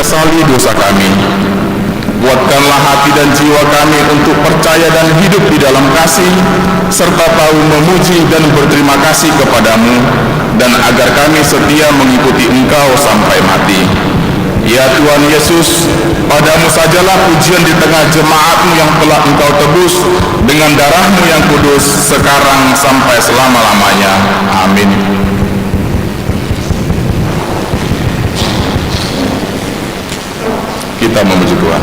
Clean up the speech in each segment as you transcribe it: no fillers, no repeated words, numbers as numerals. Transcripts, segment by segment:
menyesali dosa kami. Kuatkanlah hati dan jiwa kami untuk percaya dan hidup di dalam kasih, serta tahu memuji dan berterima kasih kepadamu, dan agar kami setia mengikuti Engkau sampai mati. Ya Tuhan Yesus, padamu sajalah pujian di tengah jemaat-Mu yang telah Engkau tebus dengan darah-Mu yang kudus, sekarang sampai selama-lamanya. Amin. Kita memuji Tuhan.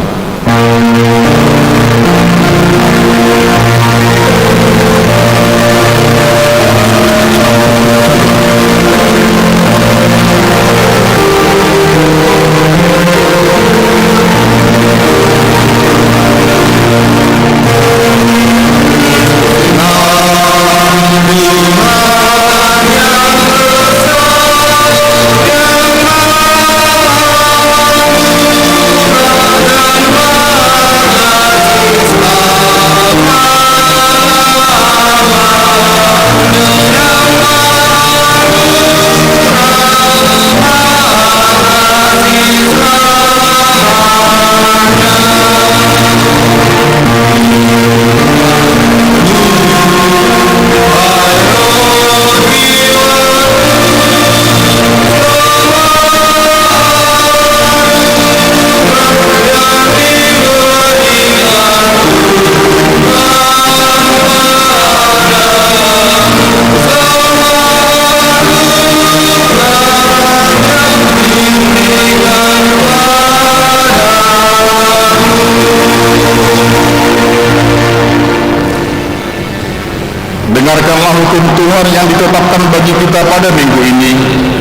Dengarkanlah hukum Tuhan yang ditetapkan bagi kita pada minggu ini,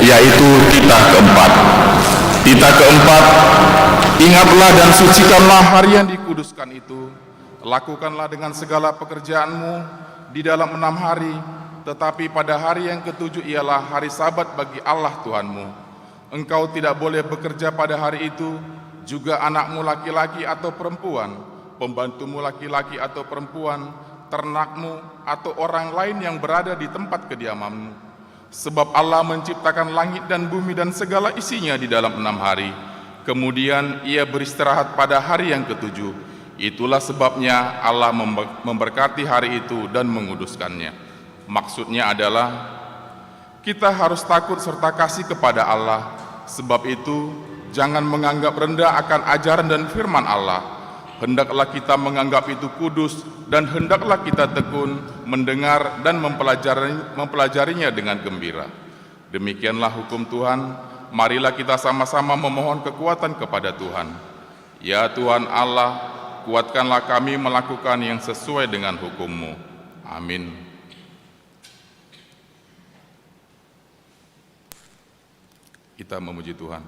yaitu titah keempat. Titah keempat, ingatlah dan sucikanlah hari yang dikuduskan itu. Lakukanlah dengan segala pekerjaanmu di dalam 6 hari, tetapi pada hari yang ke-7 ialah hari Sabat bagi Allah Tuhanmu. Engkau tidak boleh bekerja pada hari itu, juga anakmu laki-laki atau perempuan, pembantumu laki-laki atau perempuan, ternakmu, atau orang lain yang berada di tempat kediamanmu. Sebab Allah menciptakan langit dan bumi dan segala isinya di dalam 6 hari. Kemudian ia beristirahat pada hari yang ke-7. Itulah sebabnya Allah memberkati hari itu dan menguduskannya. Maksudnya adalah kita harus takut serta kasih kepada Allah. Sebab itu jangan menganggap rendah akan ajaran dan firman Allah. Hendaklah kita menganggap itu kudus, dan hendaklah kita tekun mendengar dan mempelajarinya dengan gembira. Demikianlah hukum Tuhan. Marilah kita sama-sama memohon kekuatan kepada Tuhan. Ya Tuhan Allah, kuatkanlah kami melakukan yang sesuai dengan hukum-Mu. Amin. Kita memuji Tuhan.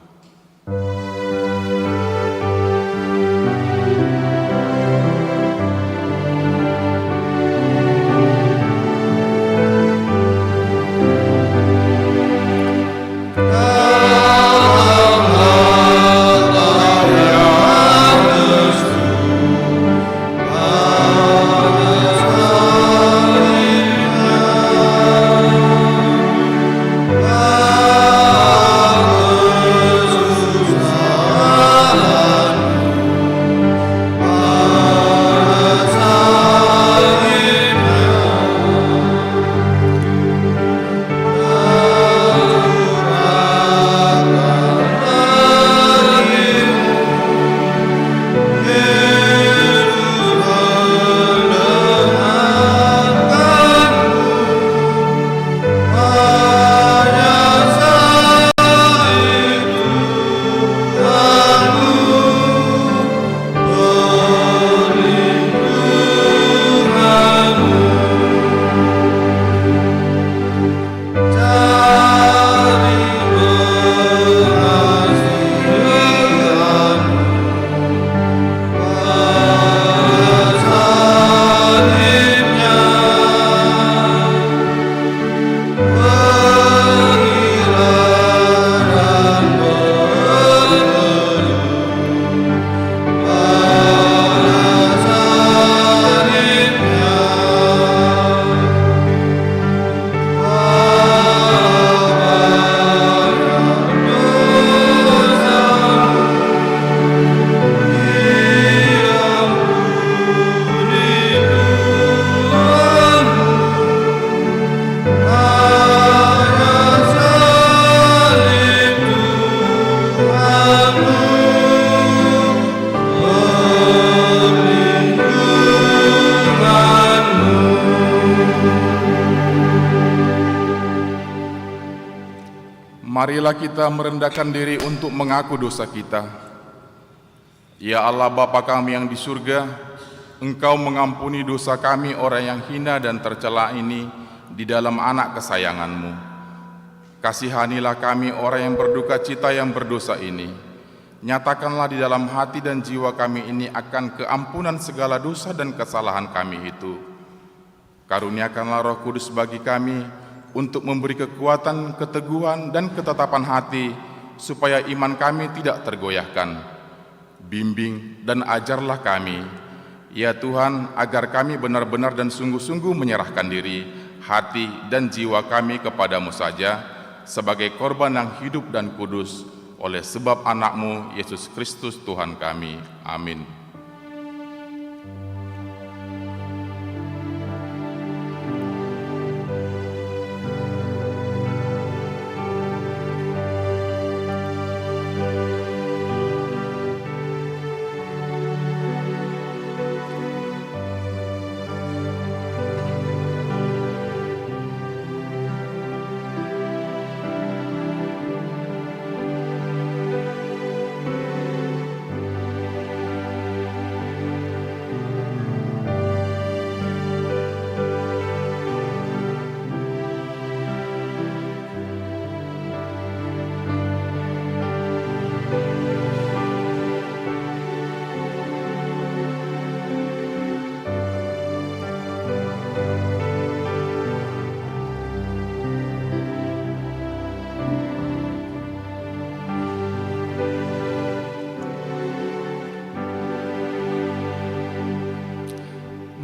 Marilah kita merendahkan diri untuk mengaku dosa kita. Ya Allah Bapa kami yang di surga, Engkau mengampuni dosa kami orang yang hina dan tercela ini di dalam anak kesayangan-Mu. Kasihanilah kami orang yang berduka cita yang berdosa ini. Nyatakanlah di dalam hati dan jiwa kami ini akan keampunan segala dosa dan kesalahan kami itu. Karuniakanlah Roh Kudus bagi kami untuk memberi kekuatan, keteguhan, dan ketetapan hati, supaya iman kami tidak tergoyahkan. Bimbing dan ajarlah kami, ya Tuhan, agar kami benar-benar dan sungguh-sungguh menyerahkan diri, hati, dan jiwa kami kepadamu saja, sebagai korban yang hidup dan kudus, oleh sebab anak-Mu, Yesus Kristus Tuhan kami. Amin.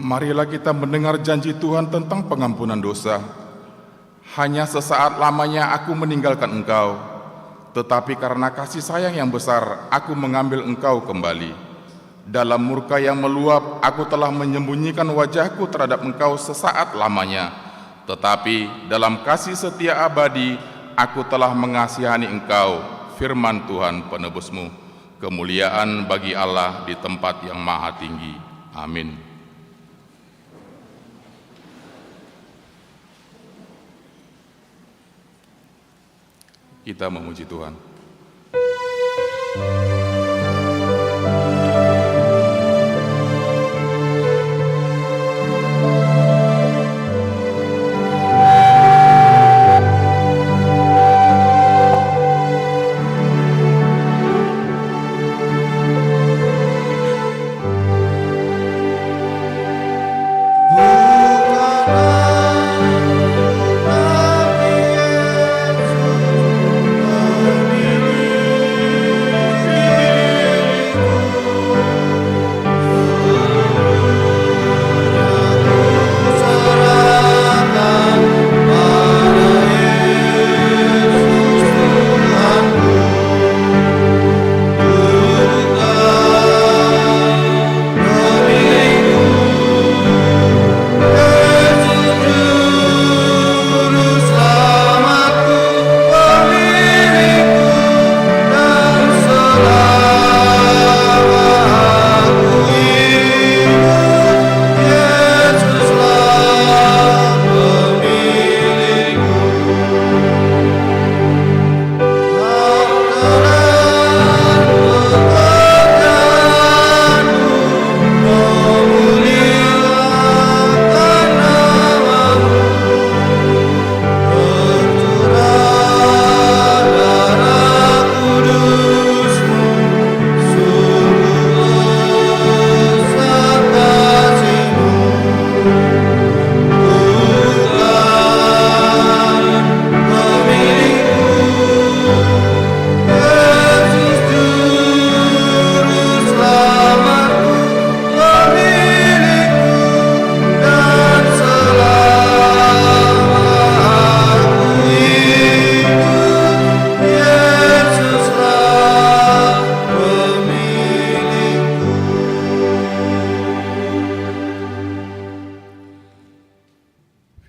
Marilah kita mendengar janji Tuhan tentang pengampunan dosa. Hanya sesaat lamanya aku meninggalkan engkau, tetapi karena kasih sayang yang besar, aku mengambil engkau kembali. Dalam murka yang meluap, aku telah menyembunyikan wajahku terhadap engkau sesaat lamanya. Tetapi dalam kasih setia abadi, aku telah mengasihani engkau, firman Tuhan penebusmu. Kemuliaan bagi Allah di tempat yang maha tinggi. Amin. Kita memuji Tuhan.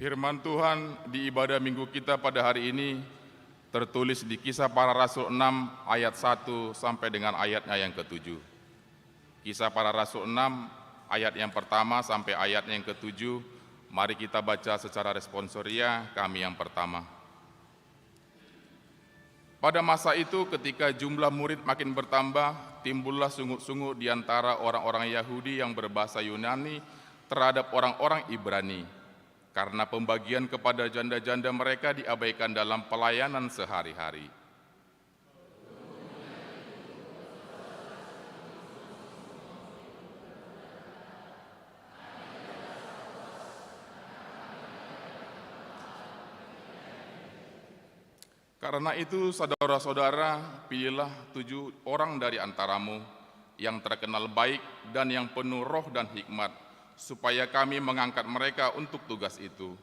Firman Tuhan di ibadah minggu kita pada hari ini tertulis di Kisah Para Rasul 6 ayat 1 sampai dengan ayatnya yang ke-7. Kisah Para Rasul 6 ayat yang pertama sampai ayat yang ke-7. Mari kita baca secara responsoria kami yang pertama. Pada masa itu ketika jumlah murid makin bertambah, timbullah sungut-sungut di antara orang-orang Yahudi yang berbahasa Yunani terhadap orang-orang Ibrani, karena pembagian kepada janda-janda mereka diabaikan dalam pelayanan sehari-hari. Karena itu, saudara-saudara, pilihlah 7 orang dari antaramu yang terkenal baik dan yang penuh roh dan hikmat, supaya kami mengangkat mereka untuk tugas itu.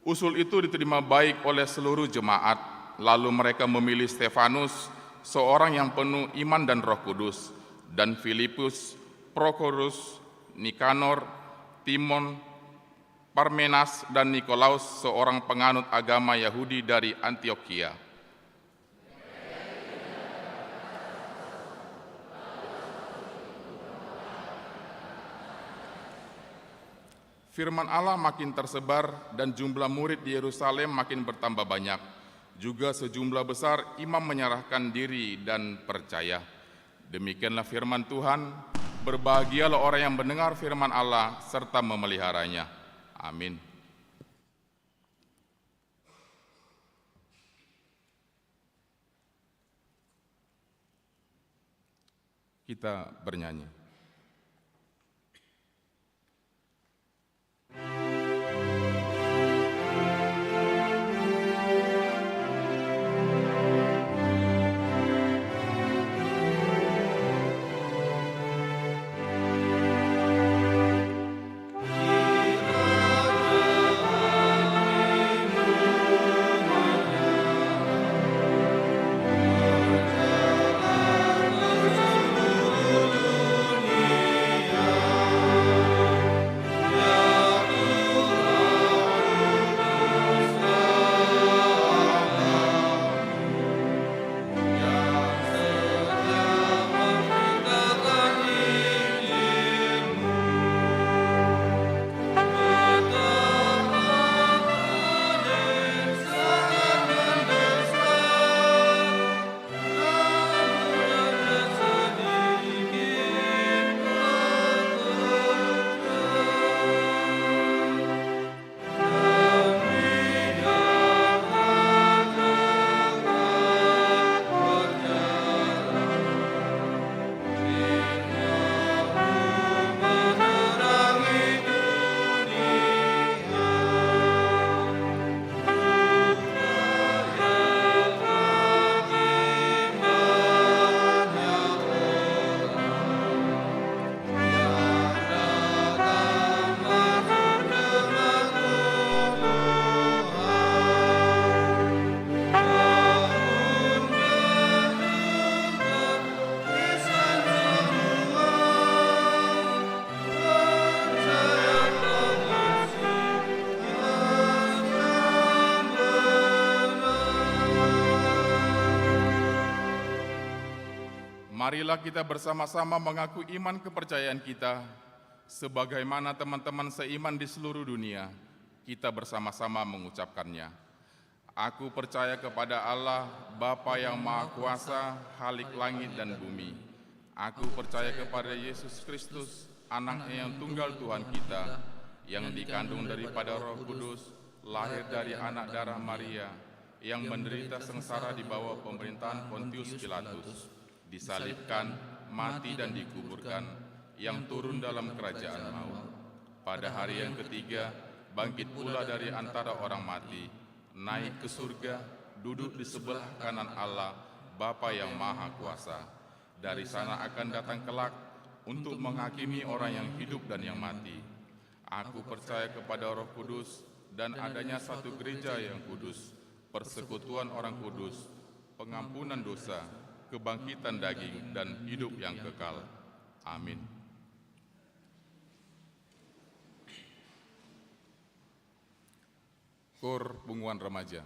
Usul itu diterima baik oleh seluruh jemaat, lalu mereka memilih Stefanus, seorang yang penuh iman dan Roh Kudus, dan Filipus, Prokorus, Nikanor, Timon, Parmenas, dan Nikolaus, seorang penganut agama Yahudi dari Antioquia. Firman Allah makin tersebar dan jumlah murid di Yerusalem makin bertambah banyak. Juga sejumlah besar imam menyerahkan diri dan percaya. Demikianlah firman Tuhan. Berbahagialah orang yang mendengar firman Allah serta memeliharanya. Amin. Kita bernyanyi. Marilah kita bersama-sama mengaku iman kepercayaan kita, sebagaimana teman-teman seiman di seluruh dunia, kita bersama-sama mengucapkannya. Aku percaya kepada Allah, Bapa yang Maha Kuasa, Khalik langit dan bumi. Aku percaya kepada Yesus Kristus, Anaknya yang tunggal Tuhan kita, yang dikandung daripada Roh Kudus, lahir dari anak darah Maria, yang menderita sengsara di bawah pemerintahan Pontius Pilatus, disalibkan, mati dan dikuburkan, yang turun dalam kerajaan maut. Pada hari yang ketiga, bangkit pula dari antara orang mati, naik ke surga, duduk di sebelah kanan Allah, Bapa yang Maha Kuasa. Dari sana akan datang kelak untuk menghakimi orang yang hidup dan yang mati. Aku percaya kepada Roh Kudus dan adanya satu gereja yang kudus, persekutuan orang kudus, pengampunan dosa, kebangkitan daging, dan hidup yang kekal. Amin. Kor Bunguan Remaja.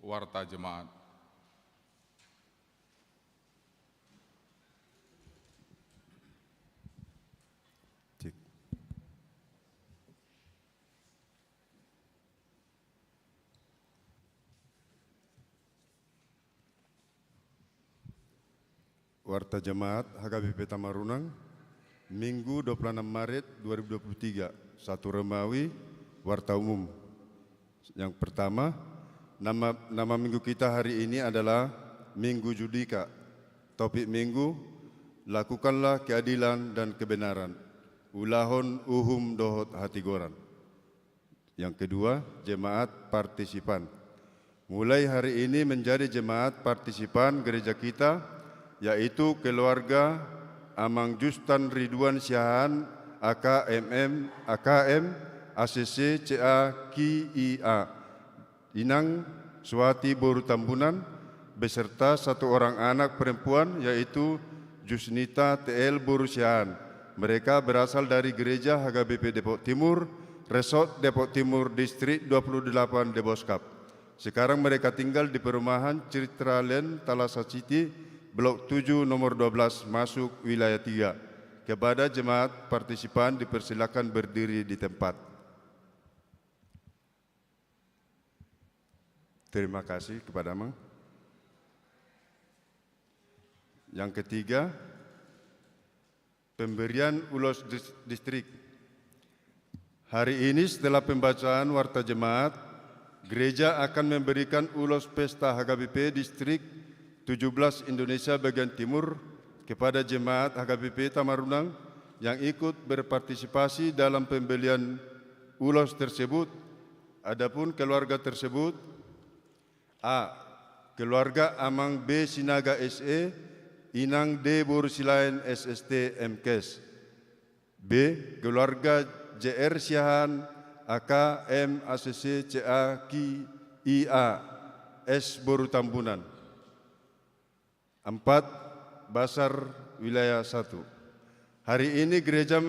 Warta Jemaat. Cek. Warta Jemaat HKBP Tamarunang, Minggu 26 Maret 2023, 1 Romawi, Warta Umum. Yang pertama, nama minggu kita hari ini adalah Minggu Judika. Topik minggu, lakukanlah keadilan dan kebenaran. Ulahon uhum dohot hatigoran. Yang kedua, jemaat partisipan. Mulai hari ini menjadi jemaat partisipan gereja kita, yaitu keluarga Amang Justan Ridwan Syahan AKM ACC CA KIA Inang Suwati Boru Tambunan beserta 1 orang anak perempuan yaitu Jusnita TL Boru Syahan. Mereka berasal dari gereja HKBP Depok Timur, Resort Depok Timur, Distrik 28 Deboskap. Sekarang mereka tinggal di perumahan Citralen Talasa City, Blok 7 nomor 12 masuk wilayah 3. Kepada jemaat partisipan dipersilakan berdiri di tempat. Terima kasih kepada Amang. Yang ketiga, pemberian ulos distrik. Hari ini setelah pembacaan warta jemaat, gereja akan memberikan ulos pesta HKBP distrik 17 Indonesia bagian timur kepada jemaat HKBP Tamarunang yang ikut berpartisipasi dalam pembelian ulos tersebut. Adapun keluarga tersebut: A. Keluarga Amang B Sinaga SE Inang D Borusilain SST MKes. B. Keluarga JR Syahan AKM ACC CA KI IA S Boru Tambunan. 4. Basar wilayah 1. Hari ini gereja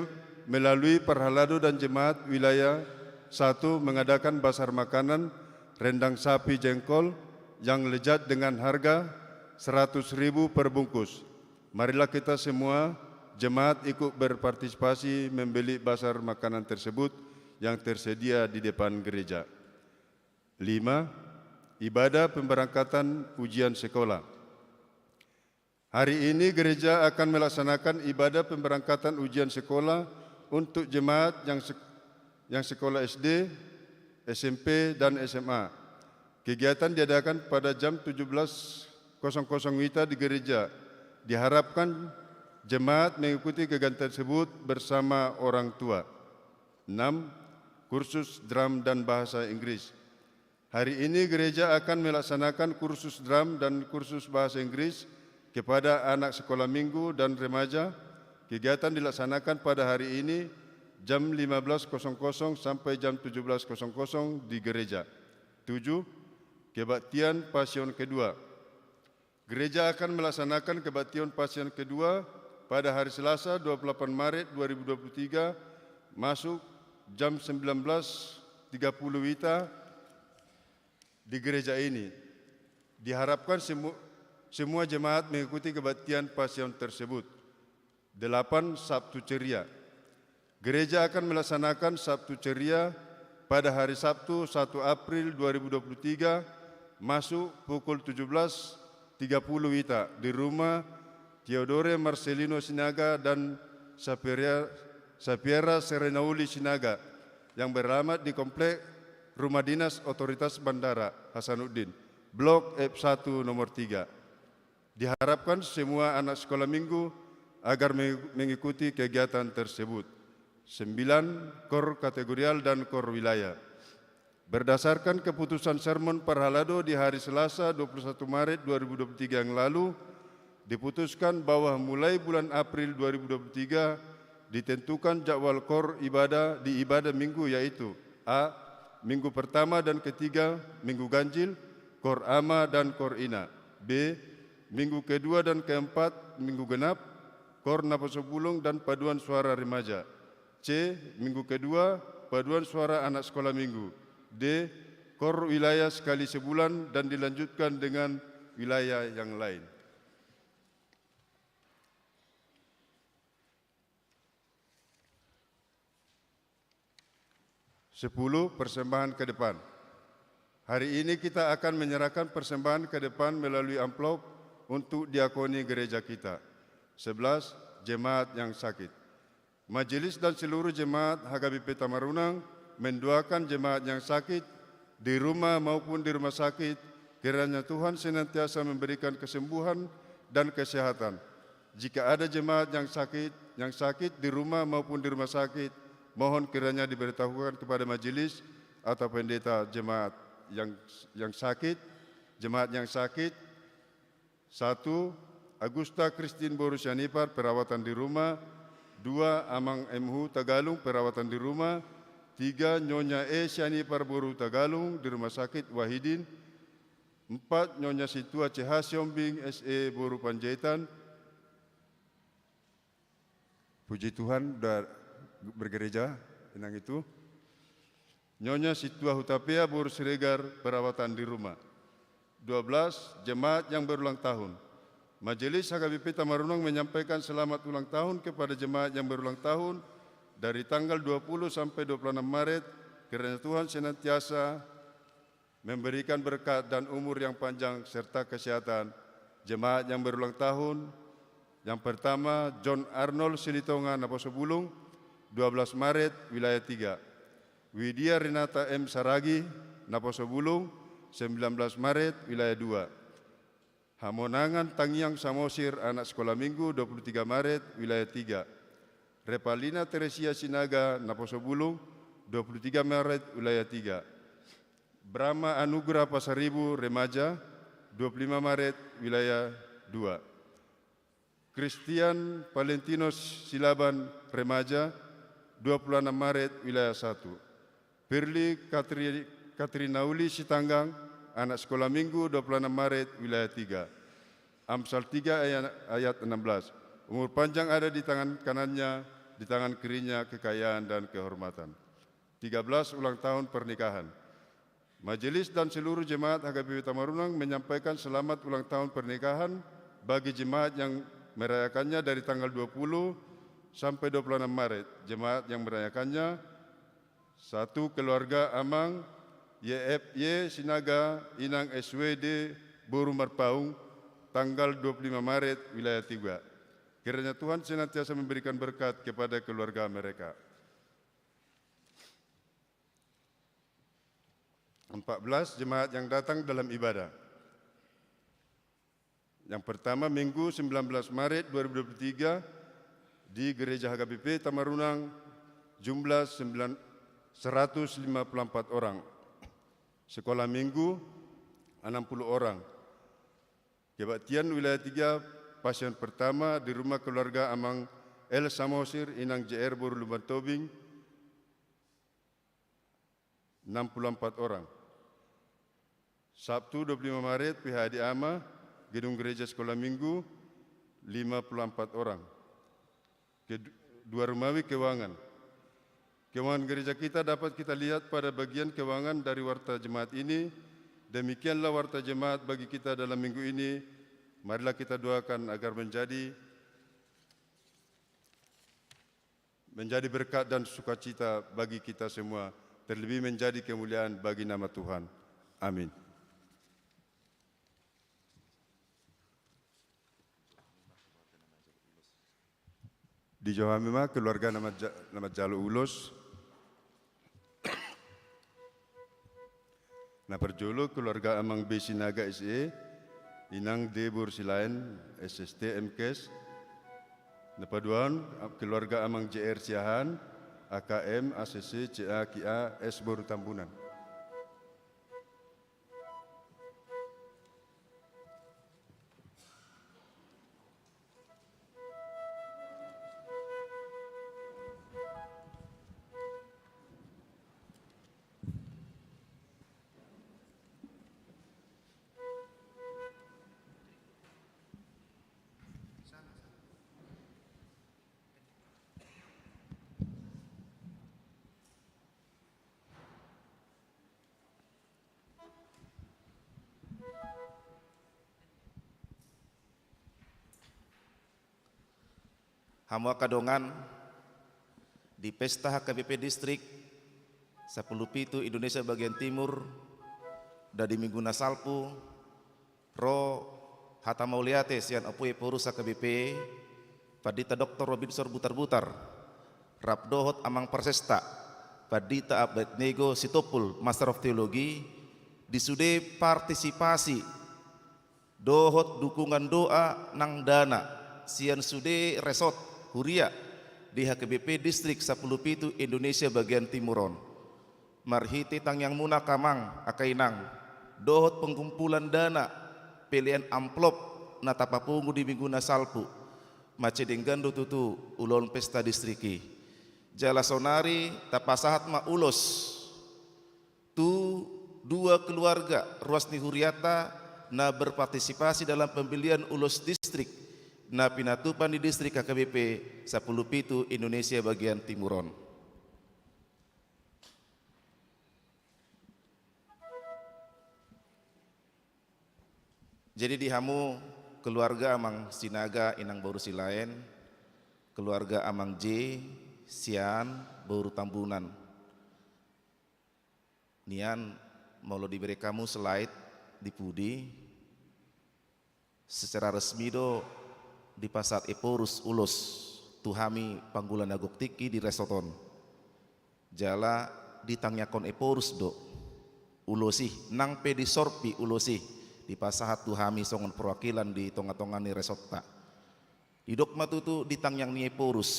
melalui Perhalado dan jemaat wilayah 1 mengadakan basar makanan rendang sapi jengkol yang lezat dengan harga 100.000 per bungkus. Marilah kita semua jemaat ikut berpartisipasi membeli basar makanan tersebut yang tersedia di depan gereja. 5. Ibadah pemberangkatan ujian sekolah. Hari ini gereja akan melaksanakan ibadah pemberangkatan ujian sekolah untuk jemaat yang sekolah SD, SMP, dan SMA. Kegiatan diadakan pada jam 17.00 WITA di gereja. Diharapkan jemaat mengikuti kegiatan tersebut bersama orang tua. 6. Kursus drum dan bahasa Inggris. Hari ini gereja akan melaksanakan kursus drum dan kursus bahasa Inggris kepada anak sekolah minggu dan remaja. Kegiatan dilaksanakan pada hari ini jam 15.00 sampai jam 17.00 di gereja. 7. Kebaktian Pasion Kedua. Gereja akan melaksanakan kebaktian Pasion Kedua pada hari Selasa 28 Maret 2023 masuk jam 19.30 WITA di gereja ini. Diharapkan semua jemaat mengikuti kebaktian Pasion tersebut. 8. Sabtu Ceria. Gereja akan melaksanakan Sabtu Ceria pada hari Sabtu 1 April 2023 masuk pukul 17.30 WITA di rumah Theodore Marcelino Sinaga dan Sapiera Serenauli Sinaga yang beralamat di Komplek Rumah Dinas Otoritas Bandara Hasanuddin, Blok F1 nomor 3. Diharapkan semua anak sekolah minggu agar mengikuti kegiatan tersebut. 9. Kor kategorial dan kor wilayah. Berdasarkan keputusan sermon Perhalado di hari Selasa 21 Maret 2023 yang lalu, diputuskan bahwa mulai bulan April 2023 ditentukan jadwal kor ibadah di ibadah minggu, yaitu: A. Minggu pertama dan ketiga minggu ganjil, kor ama dan kor ina. B. Minggu kedua dan keempat minggu genap, kor napasopulung dan paduan suara remaja. C. Minggu kedua paduan suara anak sekolah minggu. D. KOR wilayah sekali sebulan dan dilanjutkan dengan wilayah yang lain. Sepuluh, persembahan ke depan. Hari ini kita akan menyerahkan persembahan ke depan melalui amplop untuk diakoni gereja kita. 11, jemaat yang sakit. Majelis dan seluruh jemaat HKBP Tamarunang mendoakan jemaat yang sakit di rumah maupun di rumah sakit, kiranya Tuhan senantiasa memberikan kesembuhan dan kesehatan. Jika ada jemaat yang sakit di rumah maupun di rumah sakit, mohon kiranya diberitahukan kepada majelis atau pendeta jemaat yang sakit. Jemaat yang sakit: 1. Agusta Christine Borus Yanipar, perawatan di rumah. 2. Amang MH Tagalung, perawatan di rumah. 3. Nyonya E Yanipar Boru Tagalung, di rumah sakit Wahidin. 4. Nyonya Situa CH Siombing SE Boru Panjaitan. Puji Tuhan, sudah bergereja tenang itu. Nyonya Situa Hutapea Boru Siregar, perawatan di rumah. 12. Jemaat yang berulang tahun. Majelis HKBP Tamarunang menyampaikan selamat ulang tahun kepada jemaat yang berulang tahun dari tanggal 20 sampai 26 Maret. Kiranya Tuhan senantiasa memberikan berkat dan umur yang panjang serta kesehatan. Jemaat yang berulang tahun: yang pertama, John Arnold Silitonga Naposo Bulung, 12 Maret, wilayah 3. Widya Renata M. Saragi, Naposo Bulung, 19 Maret, wilayah 2. Hamonangan Tangyang Samosir, anak sekolah minggu, 23 Maret, wilayah 3. Repalina Teresia Sinaga, Naposo Bulung, 23 Maret, wilayah 3. Brahma Anugrah Pasaribu, remaja, 25 Maret, wilayah 2. Christian Valentinos Silaban, remaja, 26 Maret, wilayah 1. Firly Katrinauli Sitanggang, anak sekolah minggu, 26 Maret, wilayah 3. Amsal 3 ayat 16. Umur panjang ada di tangan kanannya, di tangan kirinya kekayaan dan kehormatan. 13. Ulang tahun pernikahan. Majelis dan seluruh jemaat HKBP Tamarunang menyampaikan selamat ulang tahun pernikahan bagi jemaat yang merayakannya dari tanggal 20 sampai 26 Maret. Jemaat yang merayakannya: 1. Keluarga Amang YFY Sinaga Inang SWD Boru Marpaung, tanggal 25 Maret, wilayah 3. Kiranya Tuhan senantiasa memberikan berkat kepada keluarga mereka. 14. Jemaat yang datang dalam ibadah. Yang pertama, Minggu 19 Maret 2023 di Gereja HKBP Tamarunang, jumlah 154 orang. Sekolah minggu 60 orang. Kebaktian wilayah 3, pasien pertama di rumah keluarga Amang El Samosir Inang JR Boru Lumban Tobing, 64 orang. Sabtu 25 Maret PHD Ama, Gedung Gereja Sekolah Minggu, 54 orang. Dua Rumawi Kewangan. Keuangan gereja kita dapat kita lihat pada bagian keuangan dari warta jemaat ini. Demikianlah warta jemaat bagi kita dalam minggu ini. Marilah kita doakan agar menjadi berkat dan sukacita bagi kita semua, terlebih menjadi kemuliaan bagi nama Tuhan. Amin. Di Jawa Mima, keluarga nama Jalu Ulos. Naperjolo keluarga Amang B Sinaga SE, Inang D Bursilain SST MKes. Napaduan keluarga Amang JR Siahan, AKM ACC CA KIA S Boru Tambunan. Hamu kadongan di pesta HKBP Distrik 10 Pitu Indonesia bagian timur dari minggu nasalpu ro hata mauliate sian apue porus HKBP padita Dr. Robinson Butar-Butar Rabdohot Amang Persesta padita Abednego Sitopul Master of Theology disude partisipasi dohot dukungan doa nang dana sian sude resort huria di HKBP Distrik 10 Pitu Indonesia bagian timuron marhiti tang yang muna kamang akainang dohot pengkumpulan dana pilihan amplop natapapungu di minggu nasalpu macedenggandu tutu ulon pesta distriki jala sonari tapasahat ma ulos tu dua keluarga Ruasni Huriata na berpartisipasi dalam pembelian ulos distrik na pinatupan di distrik HKBP 10 Pitu Indonesia bagian timuron. Jadi dihamu keluarga Amang Sinaga Inang Bauru Silaen, keluarga Amang J Sian Bauru Tambunan. Nian mau lo diberi kamu slide di Pudi secara resmi do di pasat Eporus ulos tuhami panggulan agok tiki di resoton jala ditangyakon Eporus do ulosi nang pedi sorpi ulosi di pasahat tuhami songon perwakilan di tonga-tongan ni resota idok matutu ditangyang ni Eporus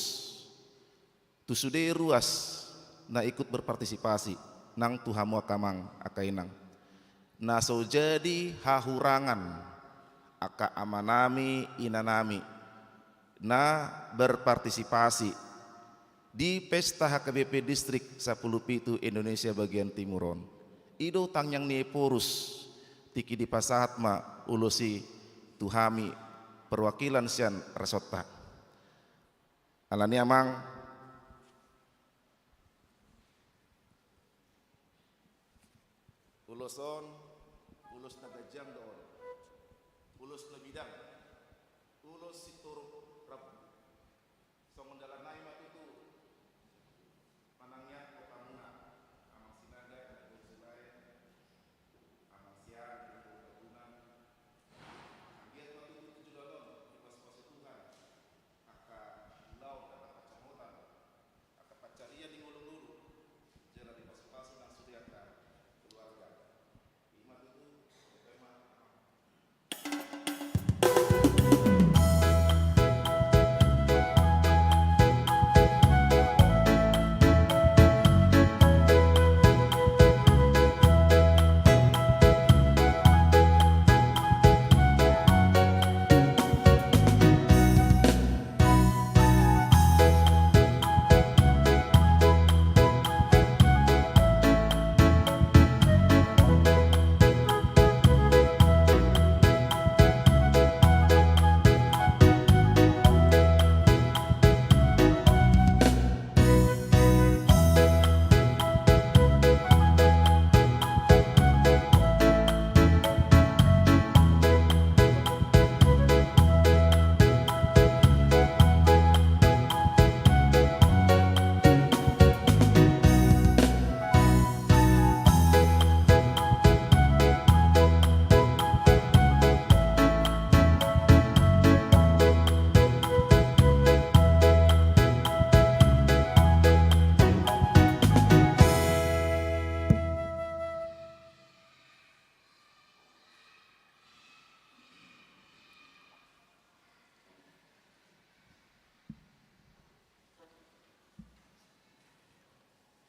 tu sude ruas na ikut berpartisipasi nang tuhamu akamang akainang na so jadi hahurangan aka amanami inanami na berpartisipasi di pesta HKBP Distrik 10 Pitu Indonesia bagian timuron ido tangyang ni Eporus tiki di pasahat ma ulosi tuhami perwakilan sian resota alani amang uloson ulos nagajang doon ulos na bidang ulos siturok rabu songon dalam naik itu manangnya kokamuna amang sinaga dan berselai amang siang dan berkebunan anggiat waktu itu 7 dolon di pas-pas Tuhan aka lau dan aka camotan aka pacaria di ngulung dulu jala di pas-pas nang sudiaka keluarga imat itu tema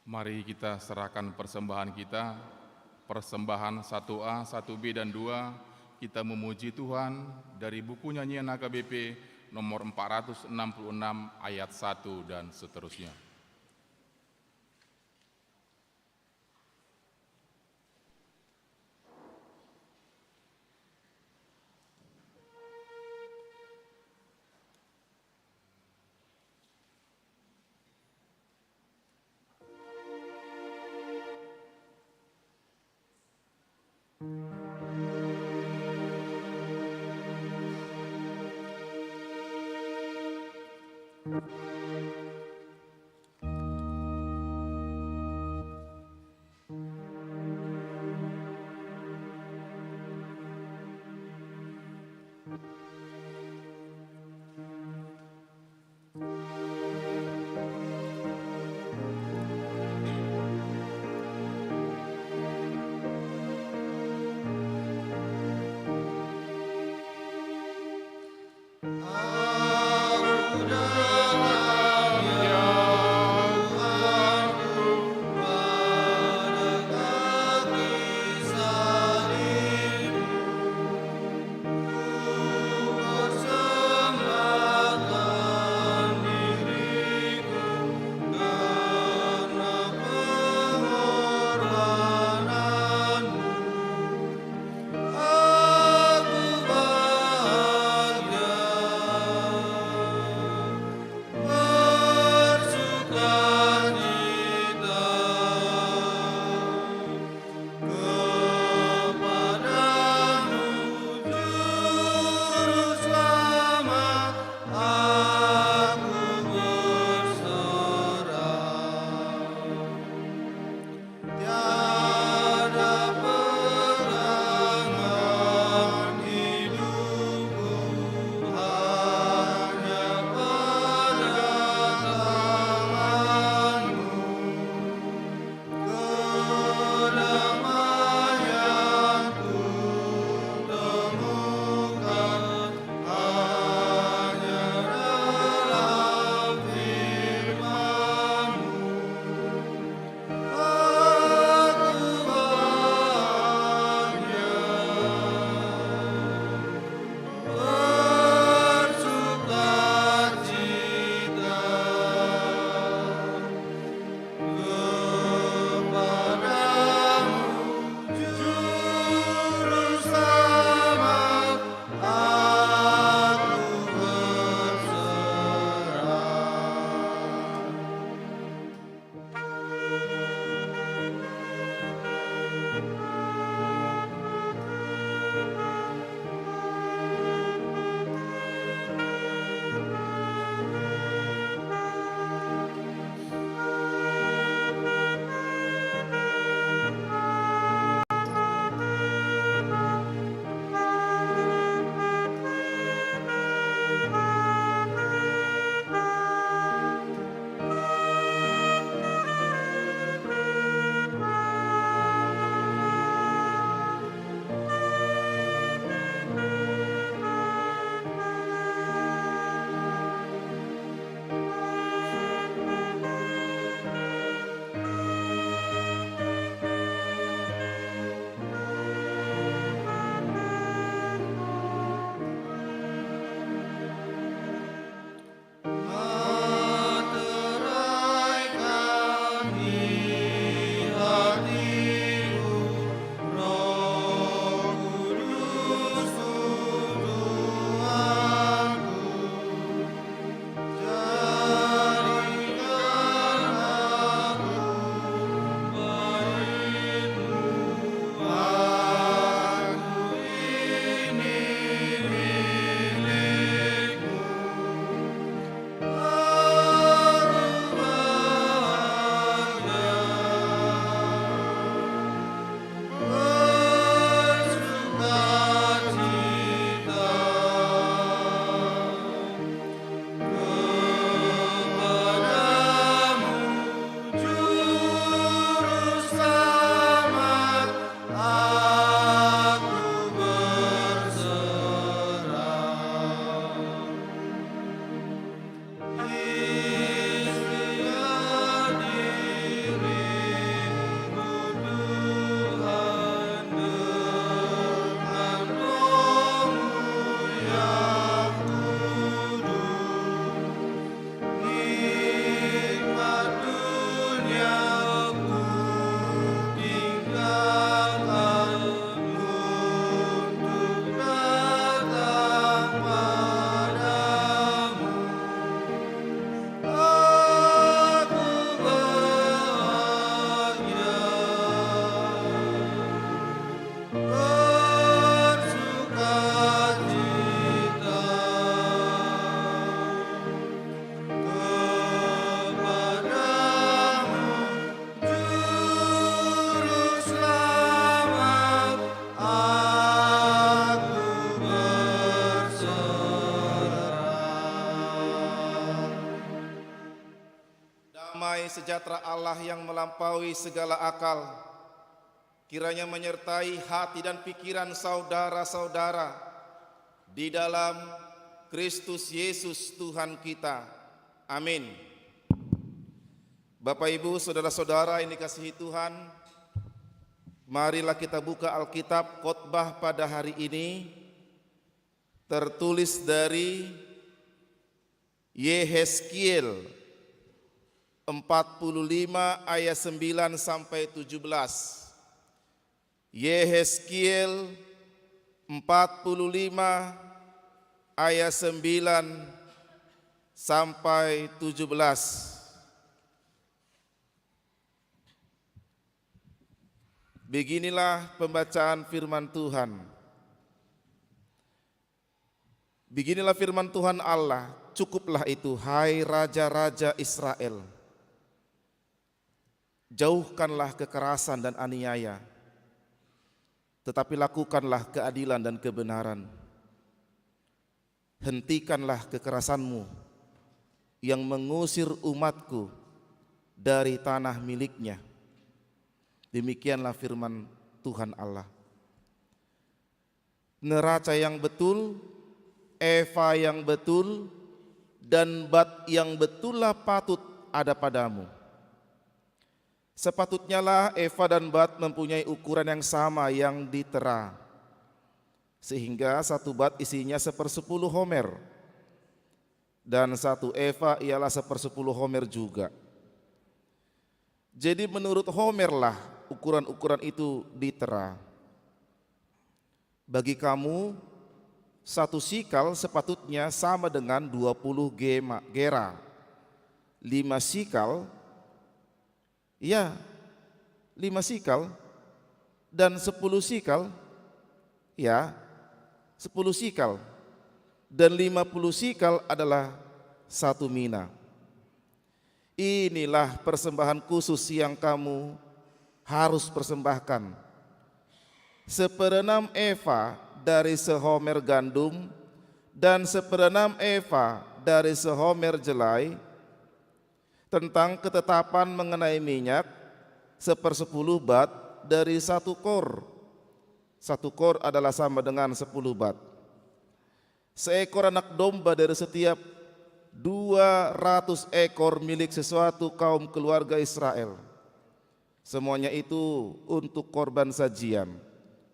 Mari kita serahkan persembahan kita, persembahan 1A, 1B, dan 2, kita memuji Tuhan dari buku nyanyian HKBP nomor 466 ayat 1 dan seterusnya. sejahtera Allah yang melampaui segala akal, kiranya menyertai hati dan pikiran saudara-saudara di dalam Kristus Yesus Tuhan kita. Amin. Bapak Ibu, saudara-saudara yang dikasihi Tuhan, marilah kita buka Alkitab khotbah pada hari ini, tertulis dari Yehezkiel 45 ayat 9 sampai 17. Yehezkiel 45 ayat 9 sampai 17. Beginilah pembacaan firman Tuhan. Beginilah firman Tuhan Allah, cukuplah itu, hai raja-raja Israel. Jauhkanlah kekerasan dan aniaya, tetapi lakukanlah keadilan dan kebenaran. Hentikanlah kekerasanmu yang mengusir umatku dari tanah miliknya. Demikianlah firman Tuhan Allah. Neraca yang betul, eva yang betul, dan bat yang betullah patut ada padamu. Sepatutnya lah eva dan bat mempunyai ukuran yang sama yang ditera, sehingga satu bat isinya 1/10 homer, dan satu eva ialah 1/10 homer juga. Jadi menurut homer lah ukuran-ukuran itu ditera. Bagi kamu, 1 sikal sepatutnya sama dengan 20 gera. 5 sikal, ya 5 sikal, dan 10 sikal, ya 10 sikal, dan 50 sikal adalah 1 mina. Inilah persembahan khusus yang kamu harus persembahkan: 1/6 eva dari sehomer gandum dan 1/6 eva dari sehomer jelai. Tentang ketetapan mengenai minyak, 1/10 bat dari 1 kor. 1 kor adalah sama dengan 10 bat. Seekor anak domba dari setiap 200 ekor milik sesuatu kaum keluarga Israel. Semuanya itu untuk korban sajian,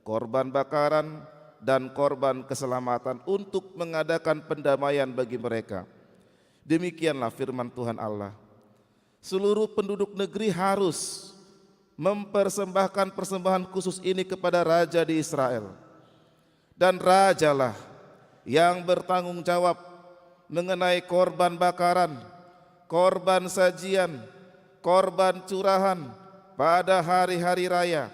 korban bakaran, dan korban keselamatan, untuk mengadakan pendamaian bagi mereka. Demikianlah firman Tuhan Allah. Seluruh penduduk negeri harus mempersembahkan persembahan khusus ini kepada raja di Israel. Dan rajalah yang bertanggung jawab mengenai korban bakaran, korban sajian, korban curahan pada hari-hari raya,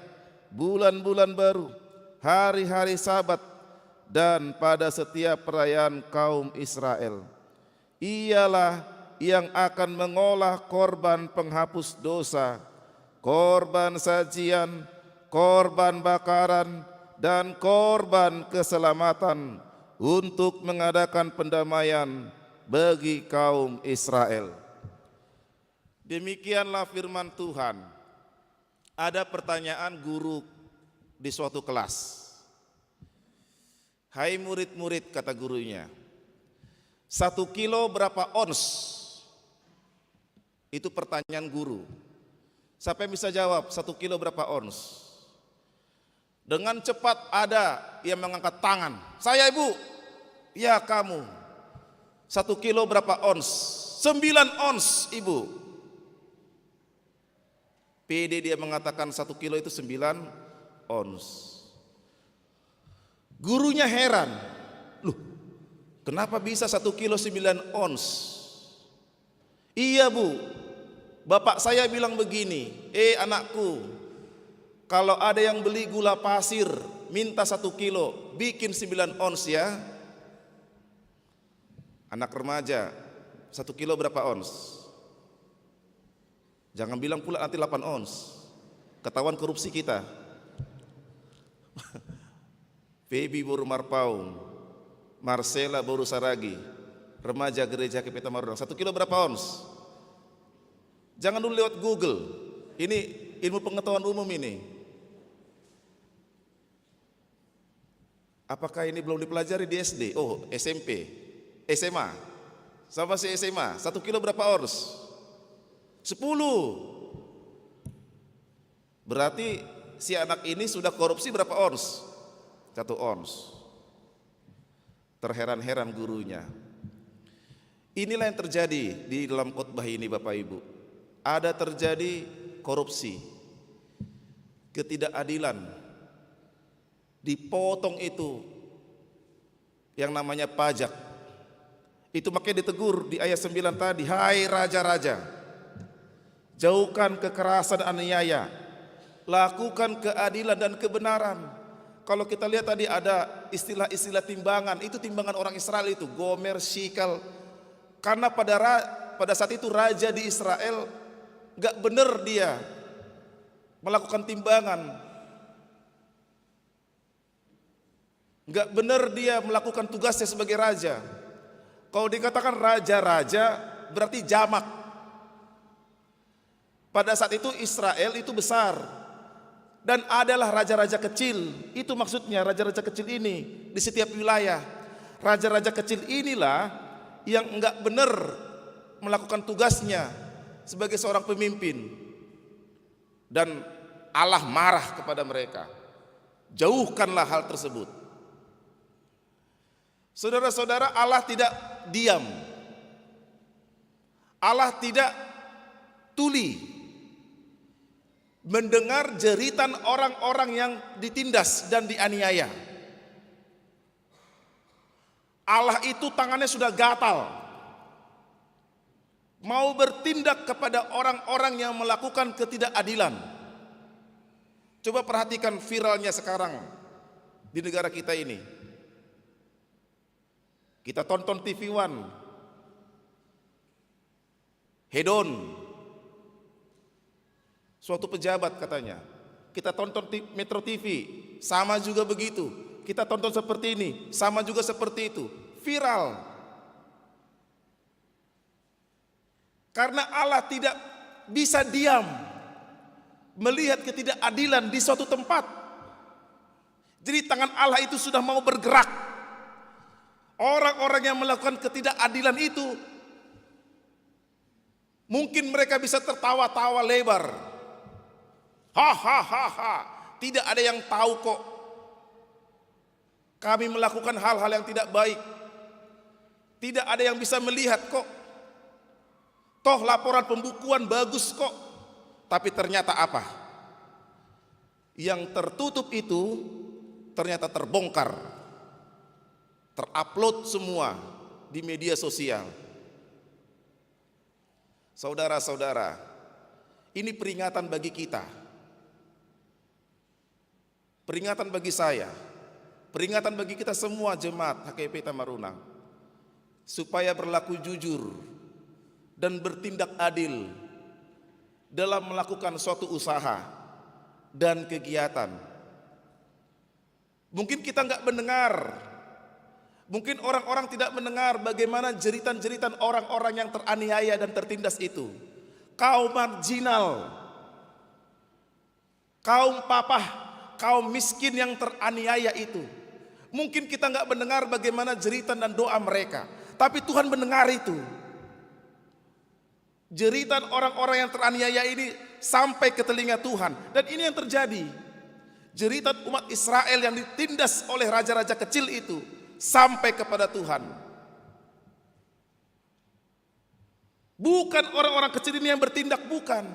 bulan-bulan baru, hari-hari Sabat, dan pada setiap perayaan kaum Israel. Ialah yang akan mengolah korban penghapus dosa, korban sajian, korban bakaran, dan korban keselamatan untuk mengadakan pendamaian bagi kaum Israel. Demikianlah firman Tuhan. Ada pertanyaan guru di suatu kelas. Hai murid-murid, kata gurunya, 1 kilo berapa ons? Itu pertanyaan guru. Siapa yang bisa jawab 1 kilo berapa ons? Dengan cepat ada yang mengangkat tangan. Saya, Ibu. Ya, kamu. 1 kilo berapa ons? 9 ons, Ibu. PD dia mengatakan 1 kilo itu 9 ons. Gurunya heran. Loh, kenapa bisa 1 kilo 9 ons? Iya, Bu. Bapak saya bilang begini, anakku, kalau ada yang beli gula pasir, minta 1 kilo, bikin 9 ons ya. Anak remaja, 1 kilo berapa ons? Jangan bilang pula nanti 8 ons. Ketahuan korupsi kita. Feby Boru Marpaung, Marcela Boru Saragi, remaja gereja KP Tamarudang, 1 kilo berapa ons? Jangan dulu lewat Google. Ini ilmu pengetahuan umum ini. Apakah ini belum dipelajari di SD? Oh, SMP, SMA. Sama si SMA, 1 kilo berapa ons? 10. Berarti si anak ini sudah korupsi berapa ons? 1 ons. Terheran-heran gurunya. Inilah yang terjadi di dalam khotbah ini Bapak Ibu. Ada terjadi korupsi, ketidakadilan, dipotong itu yang namanya pajak. Itu makanya ditegur di ayat 9 tadi, hai raja-raja, jauhkan kekerasan aniaya, lakukan keadilan dan kebenaran. Kalau kita lihat tadi ada istilah-istilah timbangan, itu timbangan orang Israel itu, gomer, shikal. Karena pada saat itu raja di Israel gak benar dia melakukan timbangan, gak benar dia melakukan tugasnya sebagai raja. Kalau dikatakan raja-raja berarti jamak. Pada saat itu Israel itu besar dan adalah raja-raja kecil. Itu maksudnya raja-raja kecil ini di setiap wilayah. Raja-raja kecil inilah yang enggak benar melakukan tugasnya sebagai seorang pemimpin. Dan Allah marah kepada mereka. Jauhkanlah hal tersebut. Saudara-saudara, Allah tidak diam. Allah tidak tuli mendengar jeritan orang-orang yang ditindas dan dianiaya. Allah itu tangannya sudah gatal, mau bertindak kepada orang-orang yang melakukan ketidakadilan. Coba perhatikan viralnya sekarang di negara kita ini. Kita tonton TV One, hedon, suatu pejabat katanya. Kita tonton Metro TV, sama juga begitu. Kita tonton seperti ini, sama juga seperti itu. Viral. Karena Allah tidak bisa diam melihat ketidakadilan di suatu tempat. Jadi tangan Allah itu sudah mau bergerak. Orang-orang yang melakukan ketidakadilan itu mungkin mereka bisa tertawa-tawa lebar. Hahaha, tidak ada yang tahu kok. Kami melakukan hal-hal yang tidak baik. Tidak ada yang bisa melihat kok. Toh laporan pembukuan bagus kok. Tapi ternyata apa? Yang tertutup itu ternyata terbongkar. Terupload semua di media sosial. Saudara-saudara, ini peringatan bagi kita. Peringatan bagi saya. Peringatan bagi kita semua jemaat HKBP Tamarunang. Supaya berlaku jujur dan bertindak adil dalam melakukan suatu usaha dan kegiatan. Mungkin kita enggak mendengar, mungkin orang-orang tidak mendengar bagaimana jeritan-jeritan orang-orang yang teraniaya dan tertindas itu. Kaum marginal, kaum papah, kaum miskin yang teraniaya itu. Mungkin kita enggak mendengar bagaimana jeritan dan doa mereka, tapi Tuhan mendengar itu. Jeritan orang-orang yang teraniaya ini sampai ke telinga Tuhan. Dan ini yang terjadi. Jeritan umat Israel yang ditindas oleh raja-raja kecil itu sampai kepada Tuhan. Bukan orang-orang kecil ini yang bertindak, bukan.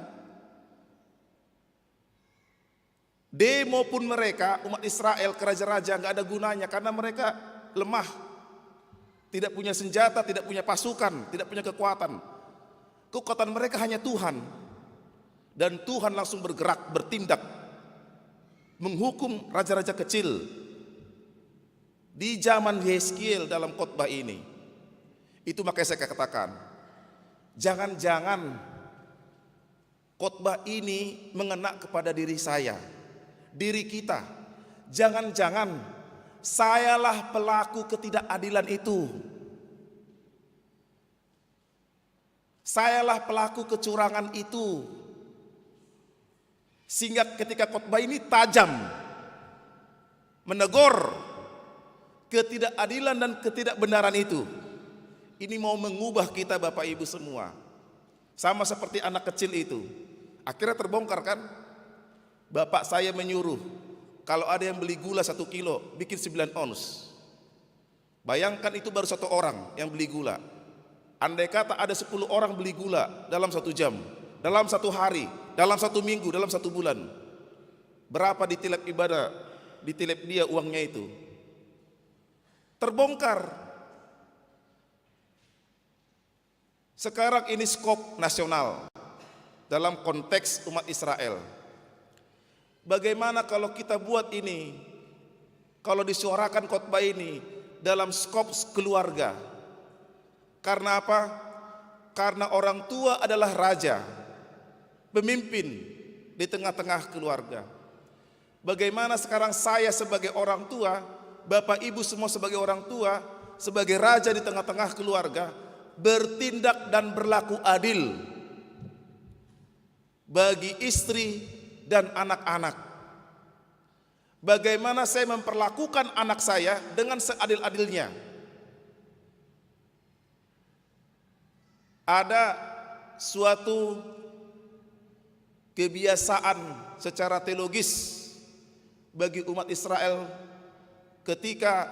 Demo pun mereka, umat Israel ke raja-raja nggak ada gunanya karena mereka lemah. Tidak punya senjata, tidak punya pasukan, tidak punya kekuatan. Kekuatan mereka hanya Tuhan. Dan Tuhan langsung bergerak, bertindak, menghukum raja-raja kecil. Di zaman Yeskiel dalam khotbah ini. Itu makanya saya katakan, jangan-jangan khotbah ini mengena kepada diri saya, diri kita. Jangan-jangan sayalah pelaku ketidakadilan itu. Sayalah pelaku kecurangan itu. Sehingga ketika khotbah ini tajam menegur ketidakadilan dan ketidakbenaran itu. Ini mau mengubah kita Bapak Ibu semua. Sama seperti anak kecil itu. Akhirnya terbongkar kan? Bapak saya menyuruh, kalau ada yang beli gula 1 kilo, bikin 9 ons. Bayangkan itu baru 1 orang yang beli gula. Andai kata ada 10 orang beli gula dalam 1 jam, dalam 1 hari, dalam 1 minggu, dalam 1 bulan, berapa ditilep ibadah, ditilep dia uangnya itu? Terbongkar. Sekarang ini skop nasional dalam konteks umat Israel. Bagaimana kalau kita buat ini, kalau disuarakan khotbah ini dalam skop keluarga? Karena apa? Karena orang tua adalah raja, pemimpin di tengah-tengah keluarga. Bagaimana sekarang saya sebagai orang tua, Bapak Ibu semua sebagai orang tua, sebagai raja di tengah-tengah keluarga, bertindak dan berlaku adil bagi istri dan anak-anak. Bagaimana saya memperlakukan anak saya dengan seadil-adilnya. Ada suatu kebiasaan secara teologis bagi umat Israel ketika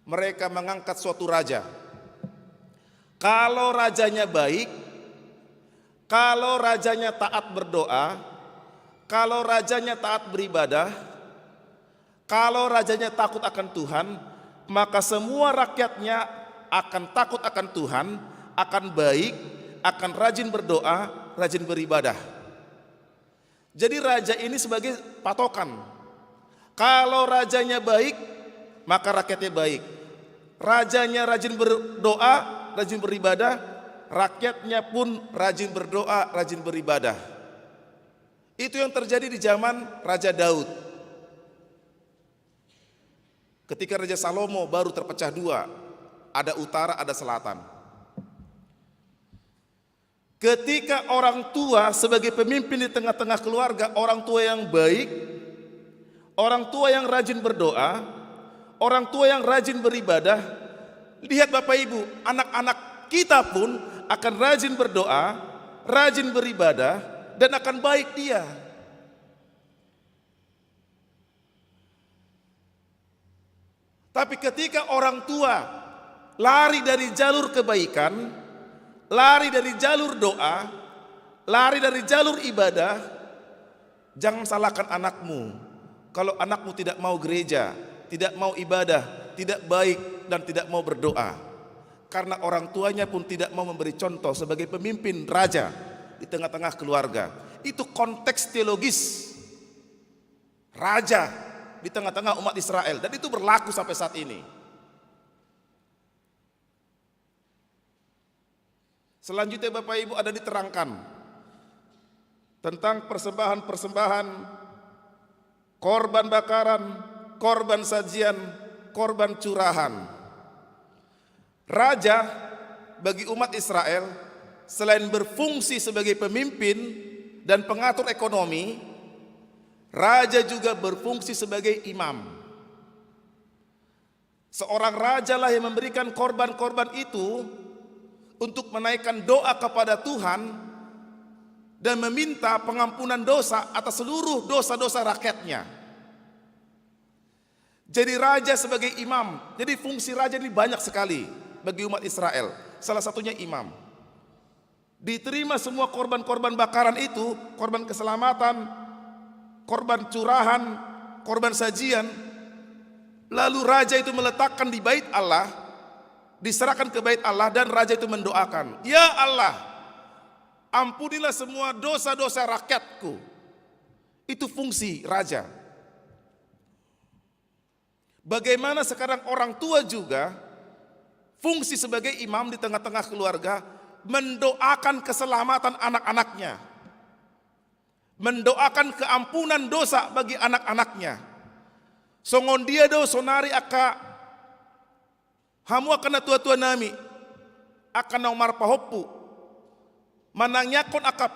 mereka mengangkat suatu raja. Kalau rajanya baik, kalau rajanya taat berdoa, kalau rajanya taat beribadah, kalau rajanya takut akan Tuhan, maka semua rakyatnya akan takut akan Tuhan, akan baik, akan rajin berdoa, rajin beribadah. Jadi raja ini sebagai patokan. Kalau rajanya baik, maka rakyatnya baik. Rajanya rajin berdoa, rajin beribadah, rakyatnya pun rajin berdoa, rajin beribadah. Itu yang terjadi di zaman Raja Daud. Ketika Raja Salomo baru terpecah 2, ada utara, ada selatan. Ketika orang tua sebagai pemimpin di tengah-tengah keluarga, orang tua yang baik, orang tua yang rajin berdoa, orang tua yang rajin beribadah, lihat Bapak Ibu, anak-anak kita pun akan rajin berdoa, rajin beribadah, dan akan baik dia. Tapi ketika orang tua lari dari jalur kebaikan, lari dari jalur doa, lari dari jalur ibadah, jangan salahkan anakmu. Kalau anakmu tidak mau gereja, tidak mau ibadah, tidak baik dan tidak mau berdoa. Karena orang tuanya pun tidak mau memberi contoh sebagai pemimpin raja di tengah-tengah keluarga. Itu konteks teologis raja di tengah-tengah umat Israel, dan itu berlaku sampai saat ini. Selanjutnya Bapak Ibu ada diterangkan tentang persembahan-persembahan, korban bakaran, korban sajian, korban curahan. Raja bagi umat Israel selain berfungsi sebagai pemimpin dan pengatur ekonomi, raja juga berfungsi sebagai imam. Seorang raja lah yang memberikan korban-korban itu untuk menaikkan doa kepada Tuhan dan meminta pengampunan dosa atas seluruh dosa-dosa rakyatnya. Jadi raja sebagai imam. Jadi fungsi raja ini banyak sekali bagi umat Israel. Salah satunya imam. Diterima semua korban-korban bakaran itu, korban keselamatan, korban curahan, korban sajian. Lalu raja itu meletakkan di bait Allah, diserahkan ke bait Allah, dan raja itu mendoakan, "Ya Allah, ampunilah semua dosa-dosa rakyatku." Itu fungsi raja. Bagaimana sekarang orang tua juga fungsi sebagai imam di tengah-tengah keluarga, mendoakan keselamatan anak-anaknya, mendoakan keampunan dosa bagi anak-anaknya. Songondia do sonari aka hamu akan tua-tua nami akan nomar pahoppu manangyakon aka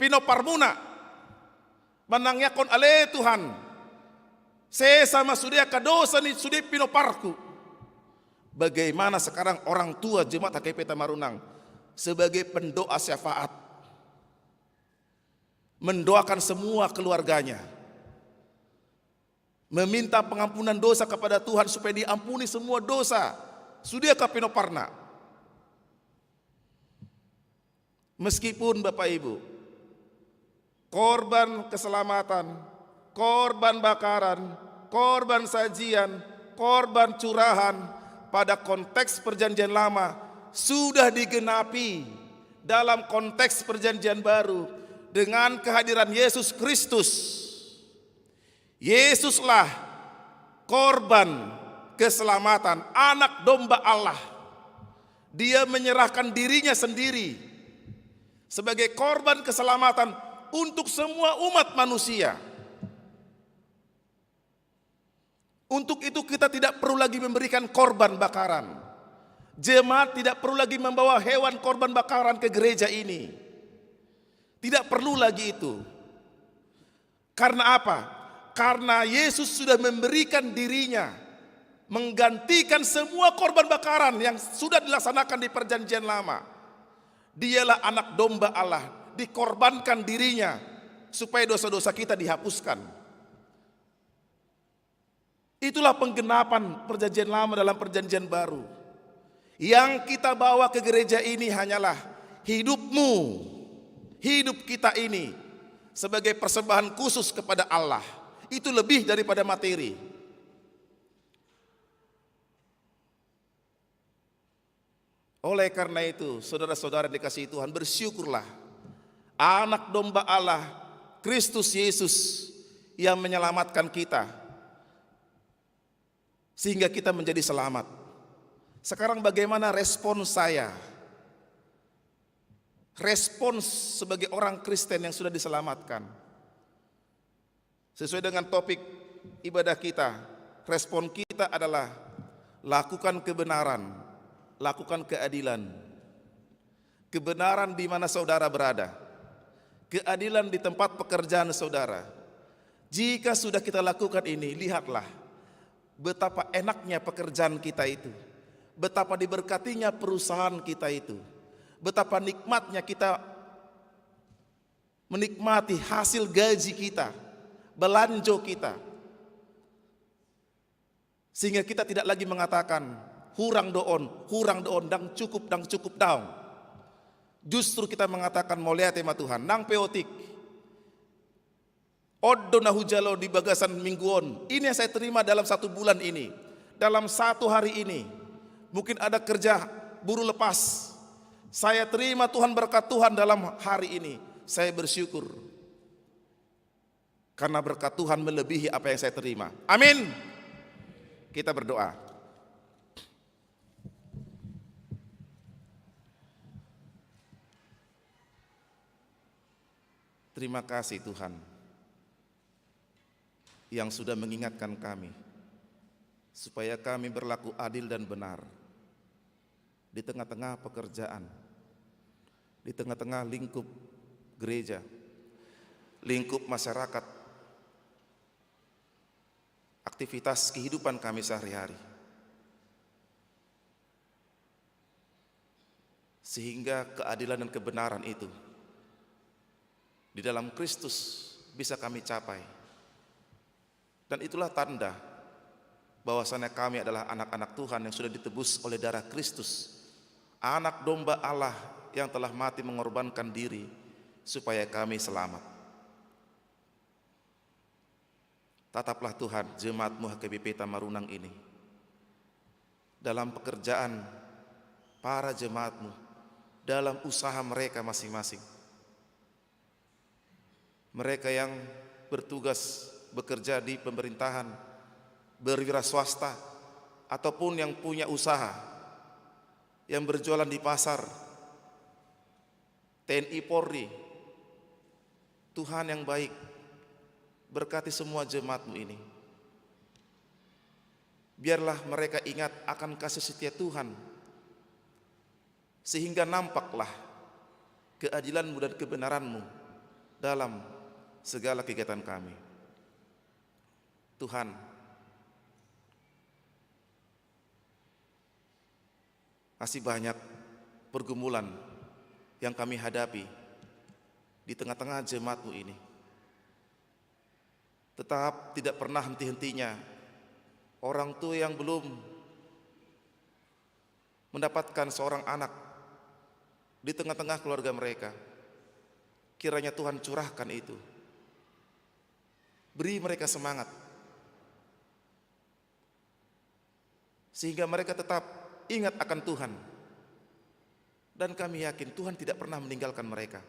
pinoparmuna, manangyakon ale Tuhan, sesama sudia kadosa ni sudia pinoparku. Bagaimana sekarang orang tua jemaat HKBP Tamarunang sebagai pendoa syafaat mendoakan semua keluarganya, meminta pengampunan dosa kepada Tuhan supaya diampuni semua dosa sudia kapinoparna. Meskipun Bapak Ibu, korban keselamatan, korban bakaran, korban sajian, korban curahan pada konteks perjanjian lama sudah digenapi dalam konteks perjanjian baru dengan kehadiran Yesus Kristus. Yesuslah korban keselamatan, anak domba Allah. Dia menyerahkan dirinya sendiri sebagai korban keselamatan untuk semua umat manusia. Untuk itu kita tidak perlu lagi memberikan korban bakaran. Jemaat tidak perlu lagi membawa hewan korban bakaran ke gereja ini. Tidak perlu lagi itu. Karena apa? Karena Yesus sudah memberikan dirinya, menggantikan semua korban bakaran yang sudah dilaksanakan di perjanjian lama. Dialah anak domba Allah, dikorbankan dirinya supaya dosa-dosa kita dihapuskan. Itulah penggenapan perjanjian lama dalam perjanjian baru. Yang kita bawa ke gereja ini hanyalah hidupmu, hidup kita ini sebagai persembahan khusus kepada Allah. Itu lebih daripada materi. Oleh karena itu, saudara-saudara dikasihi Tuhan, bersyukurlah anak domba Allah, Kristus Yesus yang menyelamatkan kita sehingga kita menjadi selamat. Sekarang bagaimana respon saya? Respons sebagai orang Kristen yang sudah diselamatkan. Sesuai dengan topik ibadah kita, respon kita adalah lakukan kebenaran, lakukan keadilan. Kebenaran di mana saudara berada, keadilan di tempat pekerjaan saudara. Jika sudah kita lakukan ini, lihatlah betapa enaknya pekerjaan kita itu, betapa diberkatinya perusahaan kita itu, betapa nikmatnya kita menikmati hasil gaji kita, belanjo kita, sehingga kita tidak lagi mengatakan hurang doon, dang cukup daun. Justru kita mengatakan molia tema Tuhan, nang peotik, Oddo nahujalo di bagasan mingguon. Ini yang saya terima dalam 1 bulan ini, dalam 1 hari ini. Mungkin ada kerja buruh lepas, saya terima Tuhan, berkat Tuhan dalam hari ini. Saya bersyukur karena berkat Tuhan melebihi apa yang saya terima. Amin. Kita berdoa. Terima kasih Tuhan yang sudah mengingatkan kami supaya kami berlaku adil dan benar di tengah-tengah pekerjaan, di tengah-tengah lingkup gereja, lingkup masyarakat, aktivitas kehidupan kami sehari-hari. Sehingga keadilan dan kebenaran itu di dalam Kristus bisa kami capai. Dan itulah tanda bahwasannya kami adalah anak-anak Tuhan yang sudah ditebus oleh darah Kristus, anak domba Allah yang telah mati mengorbankan diri supaya kami selamat. Tataplah Tuhan jemaat-Mu HKBP Tamarunang ini dalam pekerjaan para jemaat-Mu, dalam usaha mereka masing-masing. Mereka yang bertugas bekerja di pemerintahan, berwira swasta, ataupun yang punya usaha, yang berjualan di pasar, TNI Polri, Tuhan yang baik, berkati semua jemaat-Mu ini. Biarlah mereka ingat akan kasih setia Tuhan sehingga nampaklah keadilan-Mu dan kebenaran-Mu dalam segala kegiatan kami. Tuhan, masih banyak pergumulan yang kami hadapi di tengah-tengah jemaat-Mu ini. Tetap tidak pernah henti-hentinya orang tua yang belum mendapatkan seorang anak di tengah-tengah keluarga mereka. Kiranya Tuhan curahkan itu. Beri mereka semangat, sehingga mereka tetap ingat akan Tuhan. Dan kami yakin Tuhan tidak pernah meninggalkan mereka.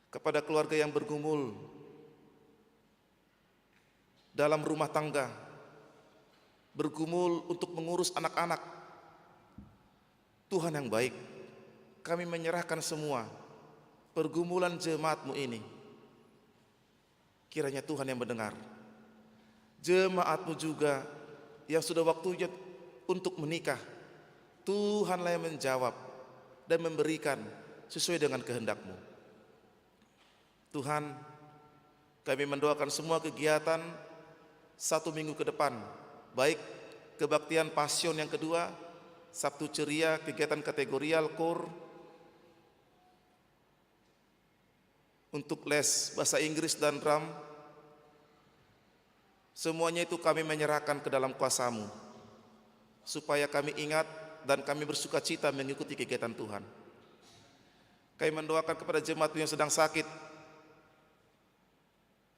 Kepada keluarga yang bergumul dalam rumah tangga, bergumul untuk mengurus anak-anak, Tuhan yang baik, kami menyerahkan semua pergumulan jemaat-Mu ini. Kiranya Tuhan yang mendengar. Jemaat-Mu juga yang sudah waktunya untuk menikah, Tuhanlah yang menjawab dan memberikan sesuai dengan kehendak-Mu. Tuhan, kami mendoakan semua kegiatan 1 minggu ke depan, baik kebaktian Pasion yang kedua, Sabtu Ceria, kegiatan kategorial KOR, untuk les bahasa Inggris dan drum, semuanya itu kami menyerahkan ke dalam kuasa-Mu, supaya kami ingat dan kami bersuka cita mengikuti kegiatan Tuhan. Kami mendoakan kepada jemaat yang sedang sakit,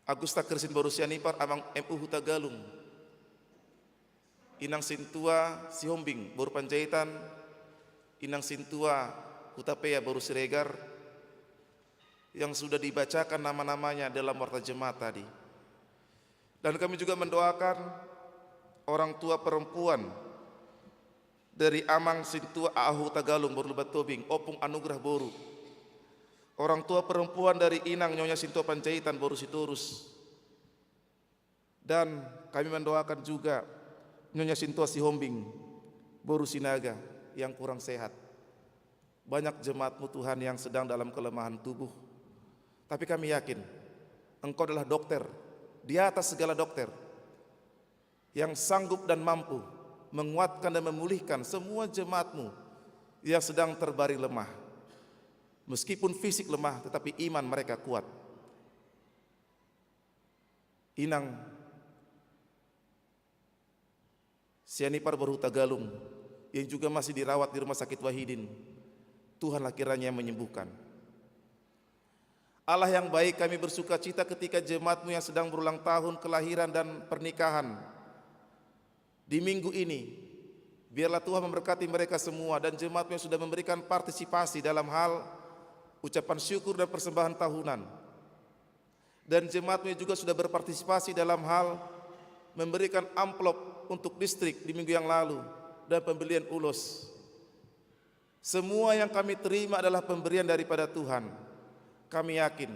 Agusta Kersin Borusianipar Amang MU Huta Galung, Inang Sintua Sihombing Boru Panjaitan, Inang Sintua Hutapea Boru Siregar, yang sudah dibacakan nama-namanya dalam warta jemaat tadi. Dan kami juga mendoakan orang tua perempuan dari Amang Sintua Ahu Tagalung Boru Lebat Tobing, Opung Anugrah Boru, orang tua perempuan dari Inang Nyonya Sintua Panjaitan Boru Sitorus. Dan kami mendoakan juga Nyonya Sintua Sihombing Boru Sinaga yang kurang sehat. Banyak jemaat-Mu Tuhan yang sedang dalam kelemahan tubuh, tapi kami yakin Engkau adalah dokter di atas segala dokter, yang sanggup dan mampu menguatkan dan memulihkan semua jemaat-Mu yang sedang terbaring lemah. Meskipun fisik lemah, tetapi iman mereka kuat. Inang Sianipar Boru Tagalung yang juga masih dirawat di Rumah Sakit Wahidin, Tuhanlah kiranya yang menyembuhkan. Allah yang baik, kami bersuka cita ketika jemaat-Mu yang sedang berulang tahun kelahiran dan pernikahan di minggu ini. Biarlah Tuhan memberkati mereka semua, dan jemaat-Mu yang sudah memberikan partisipasi dalam hal ucapan syukur dan persembahan tahunan, dan jemaat-Mu juga sudah berpartisipasi dalam hal memberikan amplop untuk distrik di minggu yang lalu dan pembelian ulos. Semua yang kami terima adalah pemberian daripada Tuhan. Kami yakin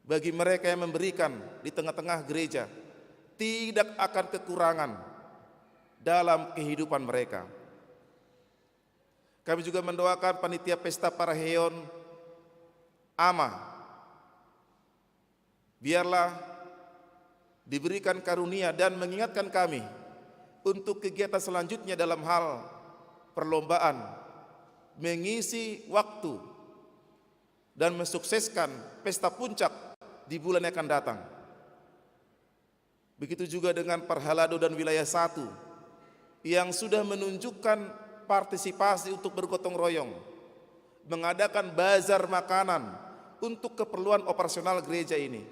bagi mereka yang memberikan di tengah-tengah gereja tidak akan kekurangan dalam kehidupan mereka. Kami juga mendoakan panitia pesta Paraheon Ama, biarlah diberikan karunia dan mengingatkan kami untuk kegiatan selanjutnya dalam hal perlombaan, mengisi waktu dan mensukseskan pesta puncak di bulan yang akan datang. Begitu juga dengan Parhalado dan Wilayah 1 yang sudah menunjukkan partisipasi untuk bergotong royong, mengadakan bazar makanan untuk keperluan operasional gereja ini.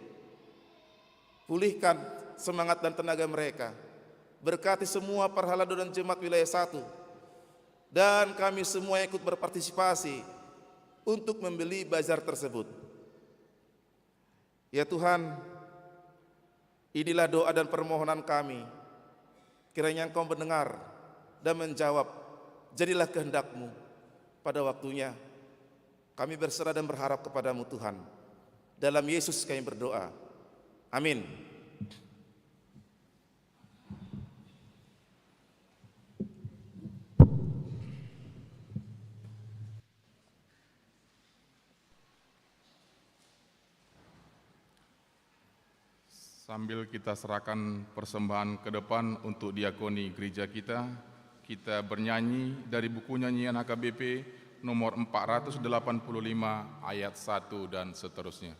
Pulihkan semangat dan tenaga mereka. Berkati semua Parhalado dan jemaat Wilayah 1, dan kami semua ikut berpartisipasi untuk membeli bazar tersebut. Ya Tuhan, inilah doa dan permohonan kami. Kiranya Engkau mendengar dan menjawab. Jadilah kehendak-Mu pada waktunya. Kami berserah dan berharap kepada-Mu Tuhan. Dalam Yesus kami berdoa. Amin. Sambil kita serahkan persembahan ke depan untuk diakoni gereja kita, kita bernyanyi dari buku nyanyian HKBP nomor 485 ayat 1 dan seterusnya.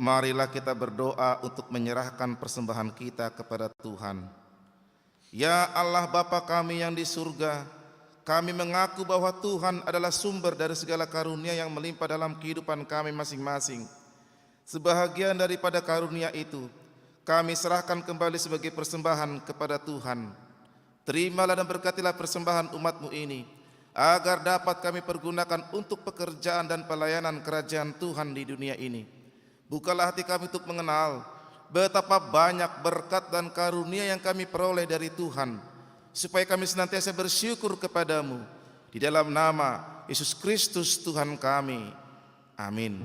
marilah kita berdoa untuk menyerahkan persembahan kita kepada Tuhan. Ya Allah Bapa kami yang di surga, kami mengaku bahwa Tuhan adalah sumber dari segala karunia yang melimpah dalam kehidupan kami masing-masing. Sebahagian daripada karunia itu, kami serahkan kembali sebagai persembahan kepada Tuhan. Terimalah dan berkatilah persembahan umat-Mu ini, agar dapat kami pergunakan untuk pekerjaan dan pelayanan kerajaan Tuhan di dunia ini. Bukalah hati kami untuk mengenal betapa banyak berkat dan karunia yang kami peroleh dari Tuhan, supaya kami senantiasa bersyukur kepadamu. Di dalam nama Yesus Kristus Tuhan kami. Amin.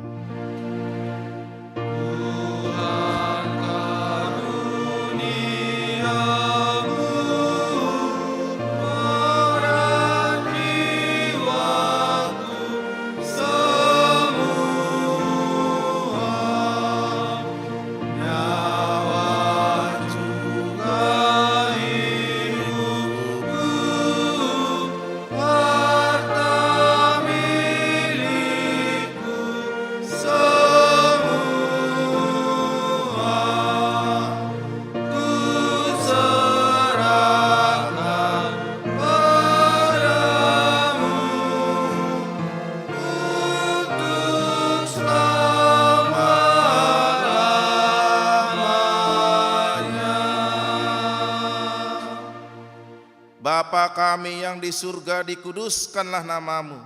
Bapa kami yang di surga, dikuduskanlah namamu.